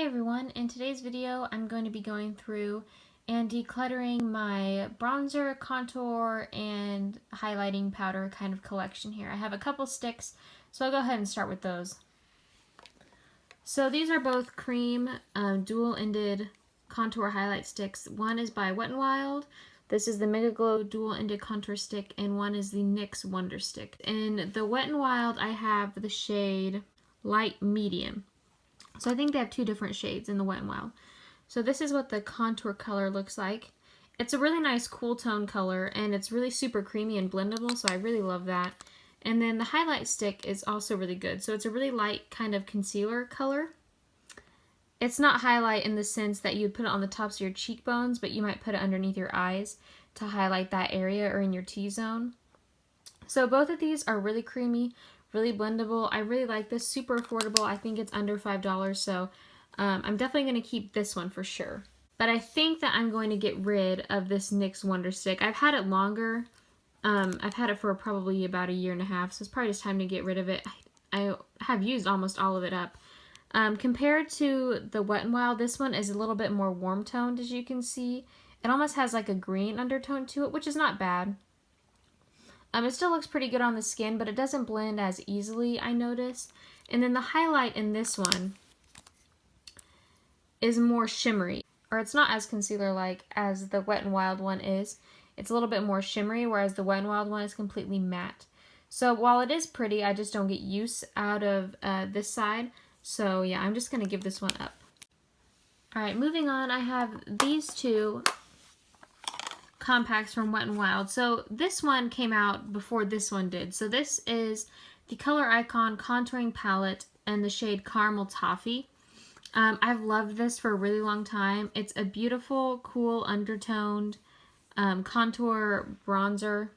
Hey everyone, in today's video I'm going to be going through and decluttering my bronzer, contour, and highlighting powder kind of collection here. I have a couple sticks, so I'll go ahead and start with those. So these are both cream dual-ended contour highlight sticks. One is by Wet n Wild. This is the Mega Glow dual-ended contour stick, and one is the NYX Wonder Stick. In the Wet n Wild I have the shade Light Medium. So I think they have two different shades in the Wet n Wild. So this is what the contour color looks like. It's a really nice cool tone color, and it's really super creamy and blendable, so I really love that. And then the highlight stick is also really good. So it's a really light kind of concealer color. It's not highlight in the sense that you'd put it on the tops of your cheekbones, but you might put it underneath your eyes to highlight that area or in your T-zone. So both of these are really creamy, really blendable. I really like this, super affordable. I think it's under $5, so I'm definitely going to keep this one for sure. But I think that I'm going to get rid of this NYX Wonder Stick. I've had it longer. I've had it for probably about a year and a half, so it's probably just time to get rid of it. I have used almost all of it up. Compared to the Wet n Wild, this one is a little bit more warm toned, as you can see. It almost has like a green undertone to it, which is not bad. It still looks pretty good on the skin, but it doesn't blend as easily, I notice. And then the highlight in this one is more shimmery, or it's not as concealer-like as the Wet n Wild one is. It's a little bit more shimmery, whereas the Wet n Wild one is completely matte. So while it is pretty, I just don't get use out of this side. So yeah, I'm just going to give this one up. Alright, moving on, I have these two compacts from Wet n Wild. So this one came out before this one did. So this is the Color Icon Contouring Palette and the shade Caramel Toffee. I've loved this for a really long time. It's a beautiful, cool, undertoned contour bronzer.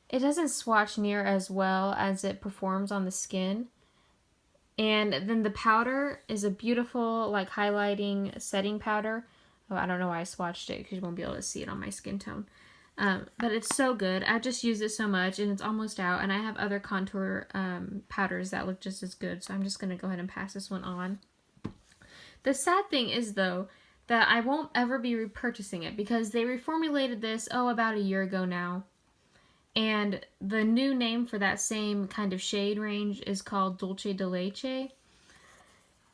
It doesn't swatch near as well as it performs on the skin. And then the powder is a beautiful, like, highlighting setting powder. Oh, I don't know why I swatched it because you won't be able to see it on my skin tone. But it's so good. I just use it so much and it's almost out. And I have other contour powders that look just as good. So I'm just going to go ahead and pass this one on. The sad thing is, though, that I won't ever be repurchasing it because they reformulated this, about a year ago now. And the new name for that same kind of shade range is called Dulce de Leche.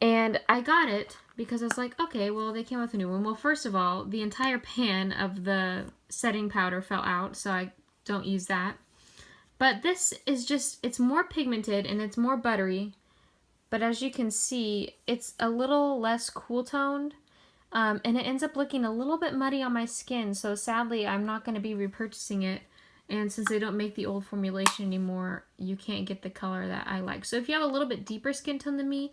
And I got it because I was like, okay, well, they came out with a new one. Well, first of all, the entire pan of the setting powder fell out, so I don't use that. But this is just, it's more pigmented and it's more buttery. But as you can see, it's a little less cool toned. And it ends up looking a little bit muddy on my skin. So sadly, I'm not going to be repurchasing it. And since they don't make the old formulation anymore, you can't get the color that I like. So if you have a little bit deeper skin tone than me,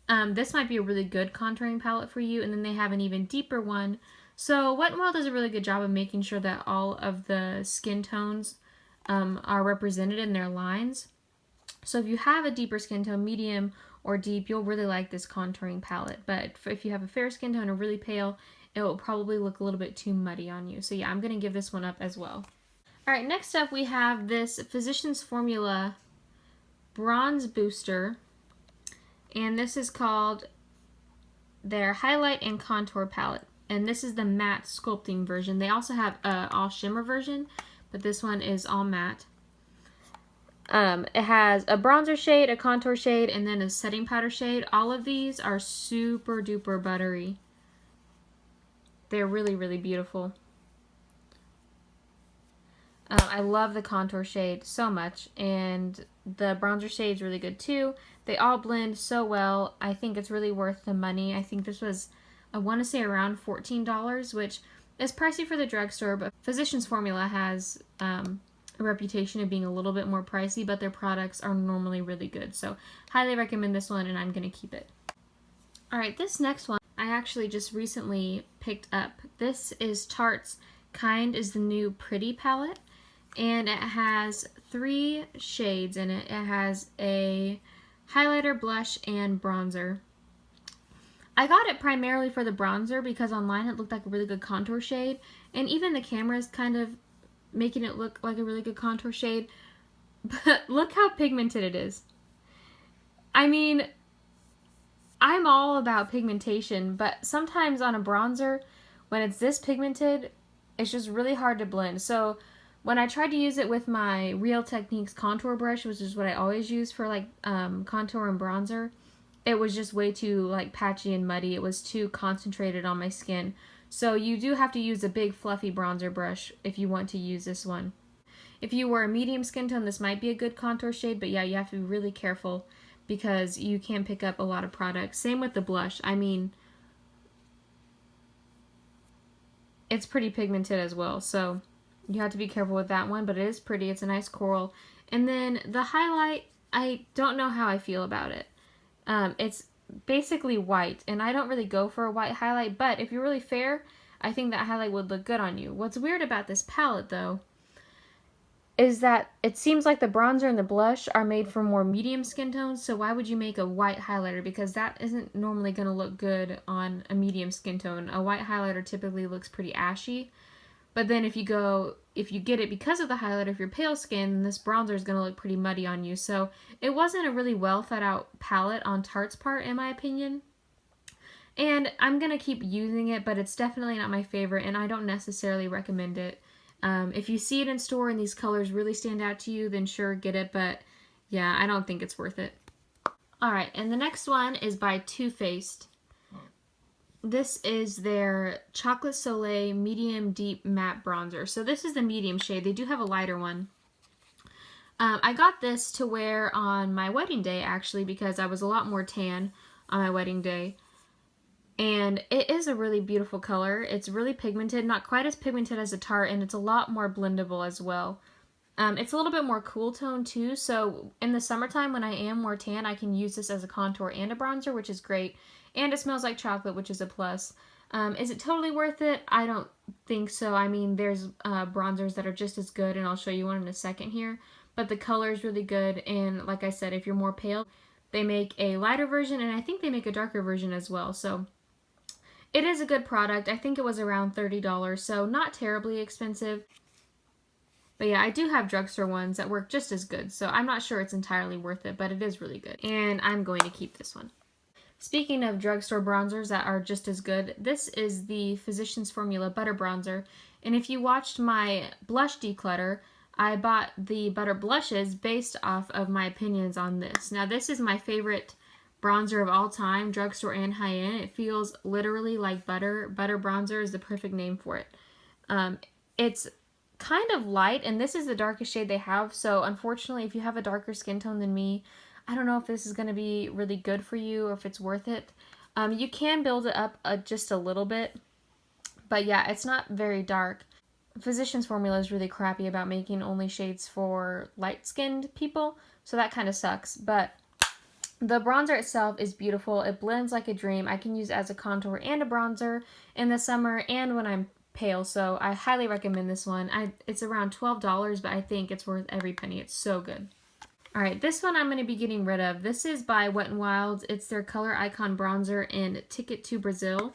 this might be a really good contouring palette for you. And then they have an even deeper one. So Wet n Wild does a really good job of making sure that all of the skin tones are represented in their lines. So if you have a deeper skin tone, medium or deep, you'll really like this contouring palette. But if you have a fair skin tone or really pale, it will probably look a little bit too muddy on you. So yeah, I'm going to give this one up as well. Alright, next up we have this Physicians Formula Bronze Booster. And this is called their Highlight and Contour Palette. And this is the matte sculpting version. They also have an all shimmer version, but this one is all matte. It has a bronzer shade, a contour shade, and then a setting powder shade. All of these are super duper buttery. They're really, really beautiful. I love the contour shade so much, and the bronzer shade is really good too. They all blend so well. I think it's really worth the money. I think this was, I want to say, around $14, which is pricey for the drugstore, but Physicians Formula has a reputation of being a little bit more pricey, but their products are normally really good. So highly recommend this one, and I'm going to keep it. Alright, this next one I actually just recently picked up. This is Tarte's Kind is the New Pretty palette. And it has 3 shades in it. It has a highlighter, blush, and bronzer. I got it primarily for the bronzer because online it looked like a really good contour shade. And even the camera is kind of making it look like a really good contour shade. But look how pigmented it is. I mean, I'm all about pigmentation, but sometimes on a bronzer, when it's this pigmented, it's just really hard to blend. So when I tried to use it with my Real Techniques contour brush, which is what I always use for like contour and bronzer, it was just way too like patchy and muddy. It was too concentrated on my skin. So you do have to use a big fluffy bronzer brush if you want to use this one. If you were a medium skin tone, this might be a good contour shade, but yeah, you have to be really careful because you can pick up a lot of products. Same with the blush. I mean, it's pretty pigmented as well, so you have to be careful with that one, but it is pretty. It's a nice coral. And then the highlight, I don't know how I feel about it. It's basically white, and I don't really go for a white highlight, but if you're really fair, I think that highlight would look good on you. What's weird about this palette, though, is that it seems like the bronzer and the blush are made for more medium skin tones, so why would you make a white highlighter? Because that isn't normally going to look good on a medium skin tone. A white highlighter typically looks pretty ashy, but then if you get it because of the highlighter, if you're pale skin, this bronzer is going to look pretty muddy on you. So it wasn't a really well thought out palette on Tarte's part, in my opinion. And I'm going to keep using it, but it's definitely not my favorite, and I don't necessarily recommend it. If you see it in store and these colors really stand out to you, then sure, get it, but yeah, I don't think it's worth it. Alright, and the next one is by Too Faced. This is their Chocolate Soleil Medium Deep Matte Bronzer. So this is the medium shade. They do have a lighter one. I got this to wear on my wedding day, actually, because I was a lot more tan on my wedding day. And it is a really beautiful color. It's really pigmented, not quite as pigmented as a Tarte, and it's a lot more blendable as well. It's a little bit more cool tone too, so in the summertime when I am more tan, I can use this as a contour and a bronzer, which is great. And it smells like chocolate, which is a plus. Is it totally worth it? I don't think so. I mean, there's bronzers that are just as good, and I'll show you one in a second here. But the color is really good, and like I said, if you're more pale, they make a lighter version, and I think they make a darker version as well. So it is a good product. I think it was around $30, so not terribly expensive. But yeah, I do have drugstore ones that work just as good, so I'm not sure it's entirely worth it, but it is really good. And I'm going to keep this one. Speaking of drugstore bronzers that are just as good, this is the Physicians Formula Butter Bronzer. And if you watched my blush declutter, I bought the butter blushes based off of my opinions on this. Now, this is my favorite bronzer of all time, drugstore and high-end. It feels literally like butter. Butter bronzer is the perfect name for it. It's kind of light, and this is the darkest shade they have, so unfortunately, if you have a darker skin tone than me, I don't know if this is going to be really good for you or if it's worth it. You can build it up just a little bit, but yeah, it's not very dark. Physicians Formula is really crappy about making only shades for light-skinned people, so that kind of sucks, but the bronzer itself is beautiful. It blends like a dream. I can use it as a contour and a bronzer in the summer and when I'm pale, so I highly recommend this one. It's around $12, but I think it's worth every penny. It's so good. Alright, this one I'm going to be getting rid of. This is by Wet n Wild. It's their Color Icon Bronzer in Ticket to Brazil.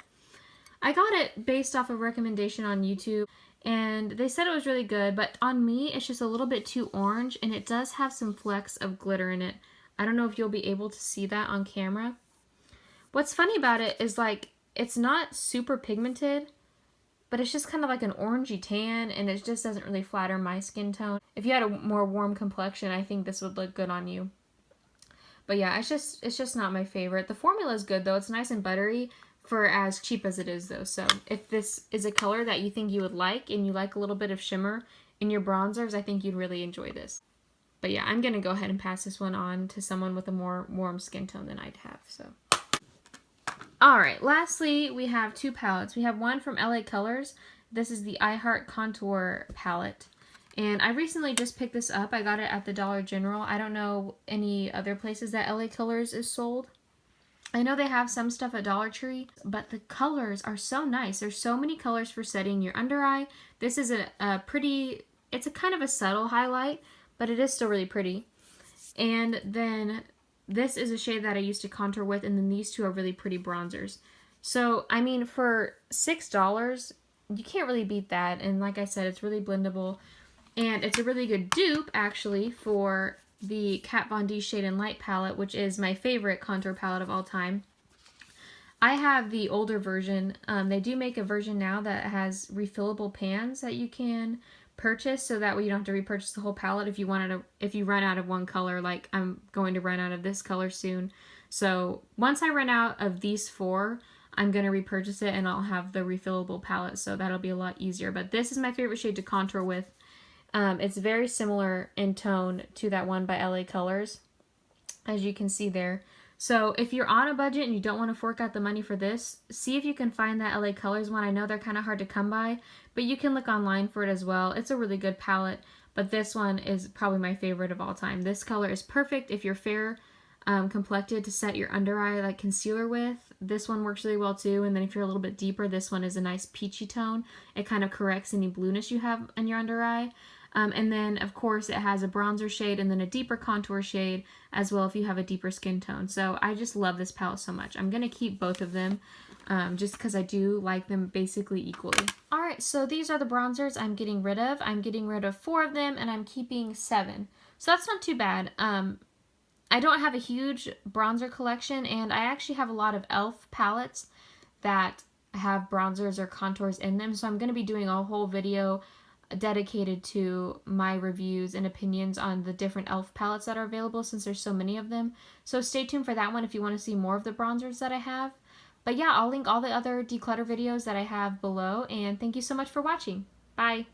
I got it based off a recommendation on YouTube, and they said it was really good, but on me, it's just a little bit too orange, and it does have some flecks of glitter in it. I don't know if you'll be able to see that on camera. What's funny about it is, like, it's not super pigmented, but it's just kind of like an orangey tan, and it just doesn't really flatter my skin tone. If you had a more warm complexion, I think this would look good on you. But yeah, it's just not my favorite. The formula is good, though. It's nice and buttery for as cheap as it is, though. So if this is a color that you think you would like, and you like a little bit of shimmer in your bronzers, I think you'd really enjoy this. But yeah, I'm going to go ahead and pass this one on to someone with a more warm skin tone than I'd have, so. Alright, lastly, we have two palettes. We have one from LA Colors. This is the I Heart Contour palette. And I recently just picked this up. I got it at the Dollar General. I don't know any other places that LA Colors is sold. I know they have some stuff at Dollar Tree, but the colors are so nice. There's so many colors for setting your under eye. This is a pretty, it's a kind of a subtle highlight, but it is still really pretty. And then this is a shade that I used to contour with, and then these two are really pretty bronzers. So, I mean, for $6, you can't really beat that. And like I said, it's really blendable. And it's a really good dupe, actually, for the Kat Von D Shade and Light palette, which is my favorite contour palette of all time. I have the older version. They do make a version now that has refillable pans that you can purchase, so that way you don't have to repurchase the whole palette if you if you run out of one color. Like I'm going to run out of this color soon. So once I run out of these four, I'm going to repurchase it and I'll have the refillable palette, so that'll be a lot easier. But this is my favorite shade to contour with. It's very similar in tone to that one by LA Colors, as you can see there. So if you're on a budget and you don't want to fork out the money for this, see if you can find that LA Colors one. I know they're kind of hard to come by, but you can look online for it as well. It's a really good palette, but this one is probably my favorite of all time. This color is perfect if you're fair complected to set your under eye like concealer with. This one works really well too, and then if you're a little bit deeper, this one is a nice peachy tone. It kind of corrects any blueness you have in your under eye. And then, of course, it has a bronzer shade and then a deeper contour shade as well if you have a deeper skin tone. So I just love this palette so much. I'm going to keep both of them just because I do like them basically equally. Alright, so these are the bronzers I'm getting rid of. I'm getting rid of 4 of them and I'm keeping 7. So that's not too bad. I don't have a huge bronzer collection, and I actually have a lot of e.l.f. palettes that have bronzers or contours in them. So I'm going to be doing a whole video dedicated to my reviews and opinions on the different e.l.f. palettes that are available, since there's so many of them. So stay tuned for that one if you want to see more of the bronzers that I have. But yeah, I'll link all the other declutter videos that I have below, and thank you so much for watching. Bye!